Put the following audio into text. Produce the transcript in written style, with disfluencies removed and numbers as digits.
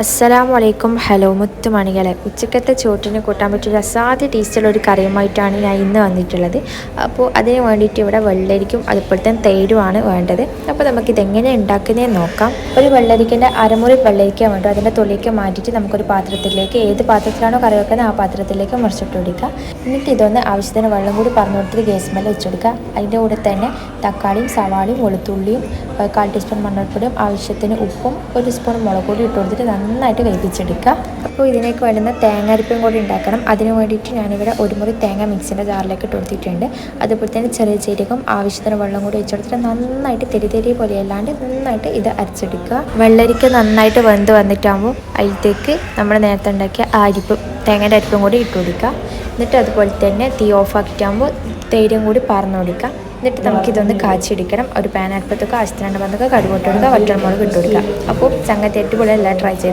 അസ്സലാമലൈക്കും. ഹലോ മുത്തുമണികളെ, ഉച്ചക്കത്തെ ചോറ്റിന് കൂട്ടാൻ പറ്റിയ അസാധ്യ ടേസ്റ്റുള്ള ഒരു കറിയുമായിട്ടാണ് ഞാൻ ഇന്ന് വന്നിട്ടുള്ളത്. അപ്പോൾ അതിന് വേണ്ടിയിട്ട് ഇവിടെ വെള്ളരിക്കും അതുപോലെ തന്നെ തൈരുമാണ് വേണ്ടത്. അപ്പോൾ നമുക്കിതെങ്ങനെ ഉണ്ടാക്കുന്നതെന്ന് നോക്കാം. ഒരു വെള്ളരിക്കൻ്റെ അരമുറി വെള്ളരിക്ക വേണ്ടു. അതിൻ്റെ തൊലിയൊക്കെ മാറ്റിയിട്ട് നമുക്കൊരു പാത്രത്തിലേക്ക്, ഏത് പാത്രത്തിലാണോ കറി വെക്കുന്നത് ആ പാത്രത്തിലേക്ക് മുറിച്ചിട്ട് കൊടുക്കുക. എന്നിട്ട് ഇതൊന്ന് ആവശ്യത്തിന് വെള്ളം കൂടി പറഞ്ഞു കൊടുത്തിട്ട് ഗ്യാസ് മേലെ വെച്ച് കൊടുക്കുക. അതിൻ്റെ കൂടെ തന്നെ തക്കാളിയും സവാളയും വെളുത്തുള്ളിയും 1/4 ടീസ്പൂൺ മഞ്ഞൾപ്പൊടിയും ആവശ്യത്തിന് ഉപ്പും 1 സ്പൂൺ മുളക് പൊടി ഇട്ട് കൊടുത്തിട്ട് നന്നായിട്ട് വേവിച്ചെടുക്കുക. അപ്പോൾ ഇതിലേക്ക് വേണ്ടുന്ന തേങ്ങാരിപ്പും കൂടി ഉണ്ടാക്കണം. അതിന് വേണ്ടിയിട്ട് ഞാനിവിടെ ഒരു മുറി തേങ്ങ മിക്സിൻ്റെ ജാറിലേക്ക് ഇട്ട് കൊടുത്തിട്ടുണ്ട്. അതുപോലെ തന്നെ ചെറിയ ജീരകം ആവശ്യത്തിന് വെള്ളം കൂടി വെച്ച് കൊടുത്തിട്ട് നന്നായിട്ട് തെരി പോലെ അല്ലാണ്ട് നന്നായിട്ട് ഇത് അരച്ചെടുക്കുക. വെള്ളരിക്ക നന്നായിട്ട് വെന്ത് വന്നിട്ടാകുമ്പോൾ അതിലേക്ക് നമ്മൾ നേരത്തെ ഉണ്ടാക്കിയ അരിപ്പ്, തേങ്ങയുടെ അരിപ്പും കൂടി ഇട്ട് കൊടുക്കുക. എന്നിട്ട് അതുപോലെ തന്നെ തീ ഓഫ് ആക്കിയിട്ടാകുമ്പോൾ തൈരും കൂടി പറന്ന് കൊടുക്കുക. എന്നിട്ട് നമുക്കിതൊന്ന് കാച്ചിടിക്കണം. ഒരു പാൻ അടുപ്പത്തൊക്കെ ആവശ്യത്തിനാണ്ട് വന്നൊക്കെ കടുക് ഇട്ട് കൊടുക്കുക, വറ്റൽമുളക് ഇട്ട് കൊടുക്കുക. അപ്പോൾ സംഗതി അടിപൊളി എല്ലാം ട്രൈ ചെയ്ത്